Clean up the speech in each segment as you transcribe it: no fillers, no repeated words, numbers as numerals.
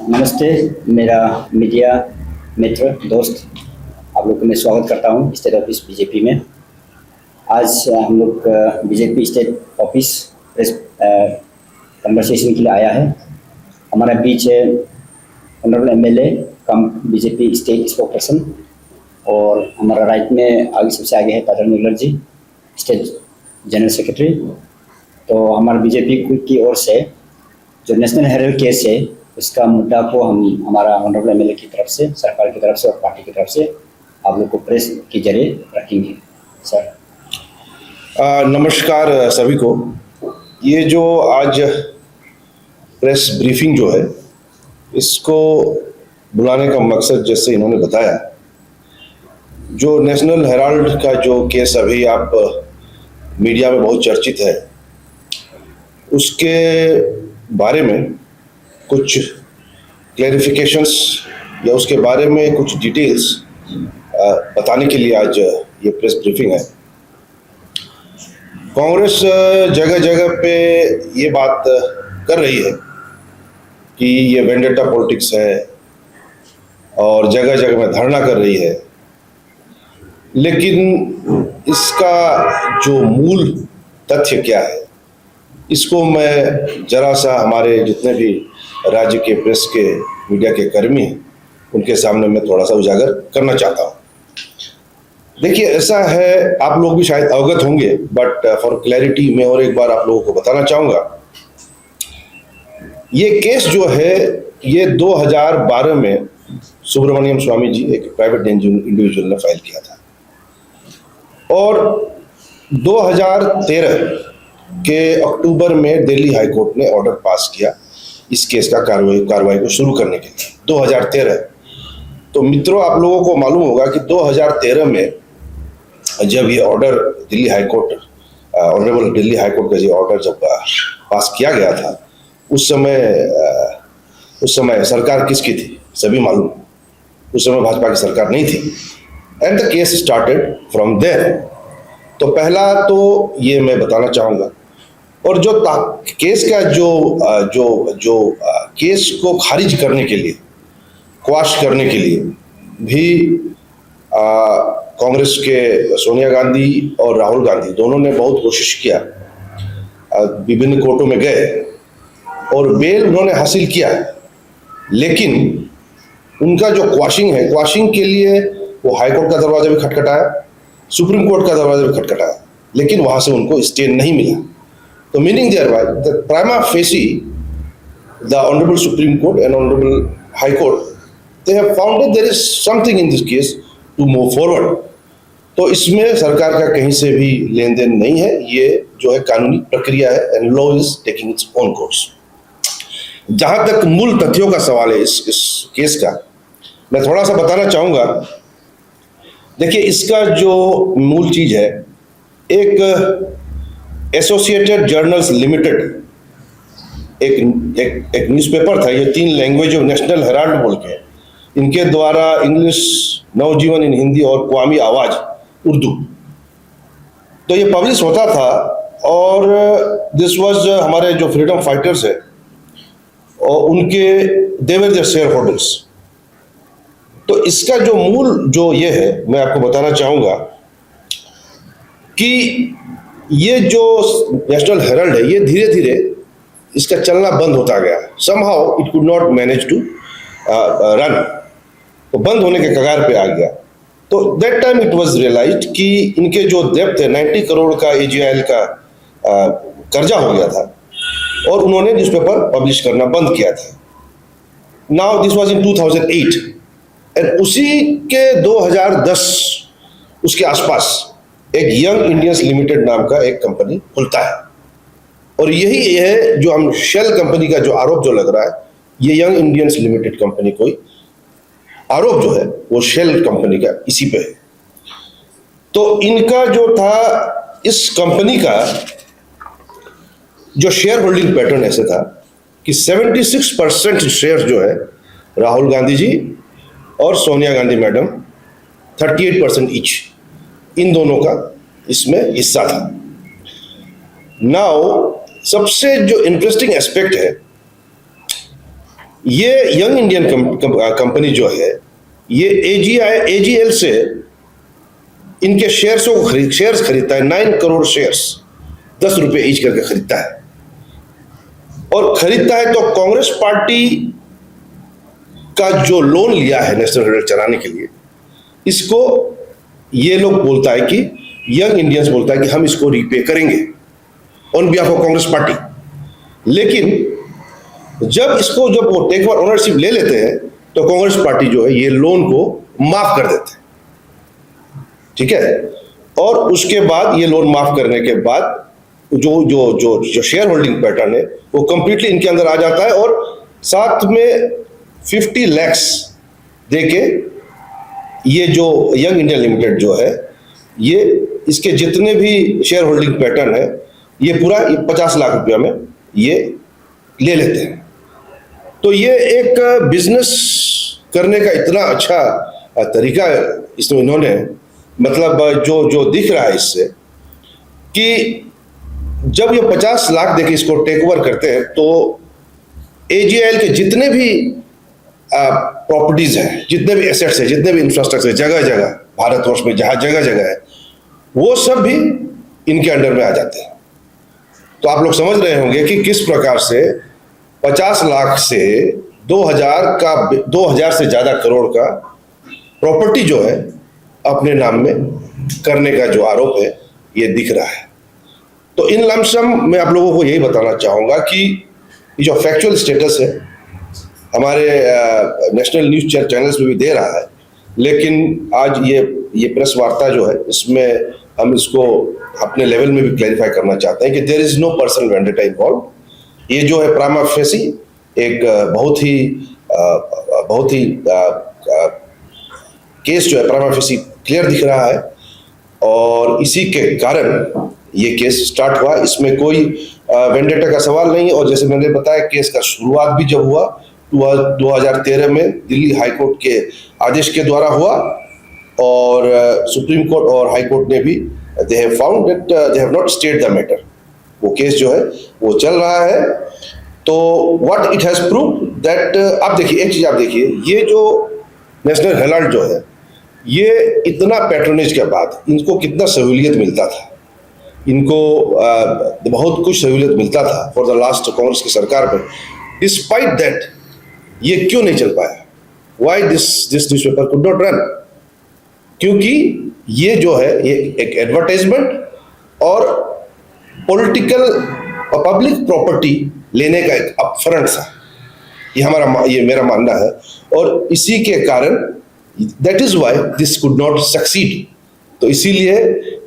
नमस्ते मेरा मीडिया मित्र दोस्त, आप लोग को मैं स्वागत करता हूँ स्टेट ऑफिस बीजेपी में। आज हम लोग BJP state office press conversation के लिए आया है। हमारा बीच है ऑनरेबल एमएलए कम बीजेपी स्टेट स्पोक पर्सन, और हमारा राइट में आगे सबसे आगे है तादर निगलर जी, स्टेट जनरल सेक्रेटरी। तो हमारे बीजेपी की ओर से जो नेशनल हेराल्ड केस है उसका मुद्दा को हम हमारा ऑनरेबल एमएलए की तरफ से, सरकार की तरफ से और पार्टी की तरफ से आप लोग को प्रेस के जरिए रखेंगे। सर नमस्कार सभी को। ये जो आज प्रेस ब्रीफिंग जो है, इसको बुलाने का मकसद जैसे इन्होंने बताया, जो नेशनल हेराल्ड का जो केस अभी आप मीडिया में बहुत चर्चित है, उसके बारे में कुछ क्लैरिफिकेशंस या उसके बारे में कुछ डिटेल्स बताने के लिए आज ये प्रेस ब्रीफिंग है। कांग्रेस जगह जगह पे ये बात कर रही है कि ये वेंडेटा पॉलिटिक्स है और जगह जगह में धरना कर रही है, लेकिन इसका जो मूल तथ्य क्या है, इसको मैं जरा सा हमारे जितने भी राज्य के प्रेस के मीडिया के कर्मी हैं उनके सामने मैं थोड़ा सा उजागर करना चाहता हूँ। देखिए, ऐसा है, आप लोग भी शायद अवगत होंगे, बट फॉर क्लैरिटी मैं और एक बार आप लोगों को बताना चाहूँगा। ये केस जो है ये 2012 में सुब्रमण्यम स्वामी जी, एक प्राइवेट इंडिविजुअल ने फाइल किया था, और 2013 के अक्टूबर में दिल्ली हाई कोर्ट ने ऑर्डर पास किया इस केस का कार्रवाई को शुरू करने के लिए। 2013, तो मित्रों आप लोगों को मालूम होगा कि 2013 में जब ये order Delhi high court, honourable Delhi high court का जो ऑर्डर जब पास किया गया था, उस समय सरकार किसकी थी सभी मालूम। उस समय भाजपा की सरकार नहीं थी, and the case started from there. तो पहला तो ये मैं बताना चाहूँगा, और जो केस का जो केस को खारिज करने के लिए, क्वाश करने के लिए भी कांग्रेस के सोनिया गांधी और राहुल गांधी दोनों ने बहुत कोशिश किया, विभिन्न कोर्टों में गए और बेल उन्होंने हासिल किया, लेकिन उनका जो क्वाशिंग है, क्वाशिंग के लिए वो हाई कोर्ट का दरवाजा भी खटखटाया, सुप्रीम कोर्ट का दरवाजा भी खटखटाया, लेकिन वहां से उनको स्टे नहीं मिला। तो meaning there by the prima facie the honourable supreme court and honourable high court, they have found that there is something in this case to move forward. तो इसमें सरकार का कहीं से भी लेन देन नहीं है, ये जो है कानूनी प्रक्रिया है, and law is taking its own course. जहां तक मूल तथ्यों का सवाल है इस केस का, मैं थोड़ा सा बताना चाहूंगा। देखिए, इसका जो मूल चीज है, एक एसोसिएटेड जर्नल्स लिमिटेड एक न्यूज़पेपर था, ये 3 लैंग्वेज ऑफ नेशनल हेराल्ड बोल के, इनके द्वारा इंग्लिश, नवजीवन इन हिंदी और क्वामी आवाज उर्दू, तो ये पब्लिश होता था। और दिस वाज हमारे जो फ्रीडम फाइटर्स है और उनके देवर देयर शेयर होल्डर्स। तो इसका जो मूल जो ये है, मैं आपको बताना चाहूंगा कि ये जो नेशनल हेराल्ड है, ये धीरे धीरे इसका चलना बंद होता गया। Somehow it could not manage to run, तो बंद होने के कगार पे आ गया। तो that time it was realised कि इनके जो डेब्ट है 90 करोड़ का AGIL का कर्जा हो गया था, और उन्होंने न्यूज़पेपर पब्लिश करना बंद किया था। Now this was in 2008, and उसी के 2010 उसके आसपास एक यंग इंडियंस लिमिटेड नाम का एक कंपनी खुलता है, और यही है जो हम शेल कंपनी का जो आरोप जो लग रहा है, ये यंग इंडियंस लिमिटेड कंपनी कोई आरोप जो है वो शेल कंपनी का इसी पे है। तो इनका जो था, इस कंपनी का जो शेयर होल्डिंग पैटर्न ऐसे था कि 76% शेयर जो है राहुल गांधी जी और सोनिया गांधी मैडम, 38% ईच, इन दोनों का इसमें हिस्सा था। नाउ सबसे जो इंटरेस्टिंग एस्पेक्ट है ये यंग इंडियन कंपनी जो है ये एजीएल से इनके शेयर्स खरीदता है। 9 करोड़ शेयर्स 10 रुपए ईच करके खरीदता है, और खरीदता है तो कांग्रेस पार्टी का जो लोन लिया है नेशनल हेराल्ड चलाने के लिए, इसको ये लोग बोलता है कि यंग इंडियंस बोलता है कि हम इसको रीपे करेंगे on behalf of Congress party. लेकिन जब वो टेक ओवर ओनरशिप ले लेते हैं तो कांग्रेस पार्टी जो है ये लोन को माफ कर देते हैं, ठीक है। और उसके बाद ये लोन माफ करने के बाद जो शेयर होल्डिंग पैटर्न है वो कंप्लीटली इनके अंदर आ जाता है, और साथ में 50 लाख देके ये जो यंग इंडिया लिमिटेड जो है ये इसके जितने भी शेयर होल्डिंग पैटर्न है ये पूरा 50 लाख रुपया में ये ले लेते हैं। तो ये एक बिजनेस करने का इतना अच्छा तरीका इसमें इन्होंने, मतलब जो दिख रहा है इससे कि जब ये 50 लाख देके इसको टेक ओवर करते हैं तो एजीएल के जितने भी प्रॉपर्टीज हैं, जितने भी एसेट्स हैं, जितने भी इंफ्रास्ट्रक्चर जगह जगह भारतवर्ष में जहां जगह जगह है वो सब भी इनके अंडर में आ जाते हैं। तो आप लोग समझ रहे होंगे कि किस प्रकार से 50 लाख से 2000 से ज्यादा करोड़ का प्रॉपर्टी जो है अपने नाम में करने का जो आरोप है ये दिख रहा है। तो इन लमसम मैं आप लोगों को यही बताना चाहूंगा कि ये जो फैक्चुअल स्टेटस है हमारे नेशनल न्यूज चैनल्स में भी दे रहा है, लेकिन आज ये प्रेस वार्ता जो है इसमें हम इसको अपने लेवल में भी क्लैरिफाई करना चाहते हैं कि there is no personal vendetta involve. ये जो है प्रामा फेसी एक बहुत ही केस जो है प्रामा फेसी क्लियर दिख रहा है, और इसी के कारण ये केस स्टार्ट हुआ। इसमें कोई वेंडेटा का सवाल नहीं है, और जैसे मैंने बताया केस का शुरुआत भी जब हुआ 2013 में दिल्ली हाई कोर्ट के आदेश के द्वारा हुआ, और सुप्रीम कोर्ट और हाई कोर्ट ने भी they have found that they have not stayed the matter. वो केस जो है वो चल रहा है। तो what it has proved that, आप देखिए एक चीज, आप देखिए ये जो नेशनल हेराल्ड जो है ये इतना पैट्रोनेज के बाद इनको कितना सहूलियत मिलता था, इनको बहुत कुछ सहूलियत मिलता था फॉर द लास्ट कांग्रेस की सरकार में। डिस्पाइट दैट ये क्यों नहीं चल पाया? Why this newspaper could not run? क्योंकि ये जो है ये एक एडवर्टाइजमेंट और पॉलिटिकल और पब्लिक प्रॉपर्टी लेने का एक अपफ्रंट था, ये मेरा मानना है। और इसी के कारण that is why this could not succeed. तो इसीलिए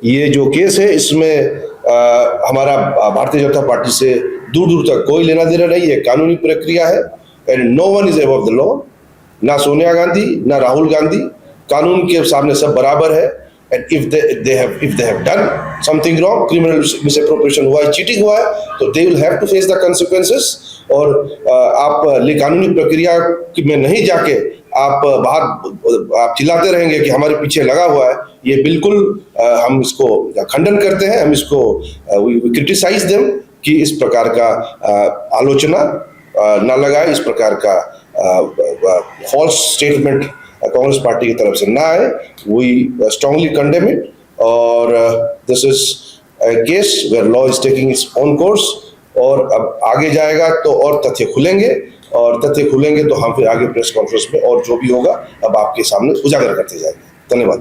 ये जो केस है इसमें हमारा भारतीय जनता पार्टी से दूर दूर तक कोई लेना देना नहीं है, कानूनी प्रक्रिया है, and no one is above the law. ना सोनिया गांधी ना राहुल गांधी, कानून के सामने सब बराबर है। And if they have done something wrong, criminal misappropriation हुआ है, चीटिंग हुआ है, तो they will have to face the consequences। और आप कानूनी प्रक्रिया में नहीं जाके आप बाहर आप चिल्लाते रहेंगे कि हमारे पीछे लगा हुआ है, ये बिल्कुल हम इसको खंडन करते हैं। हम इसको क्रिटिसाइज देम कि इस प्रकार का आलोचना ना लगाए, इस प्रकार का फॉल्स स्टेटमेंट कांग्रेस पार्टी की तरफ से ना आए। वी स्ट्रांगली कंडेम इट, और this is a case where law is taking its own course। और अब आगे जाएगा तो और तथ्य खुलेंगे, और तथ्य खुलेंगे तो हम फिर आगे प्रेस कॉन्फ्रेंस में और जो भी होगा अब आपके सामने उजागर करते जाएंगे। धन्यवाद।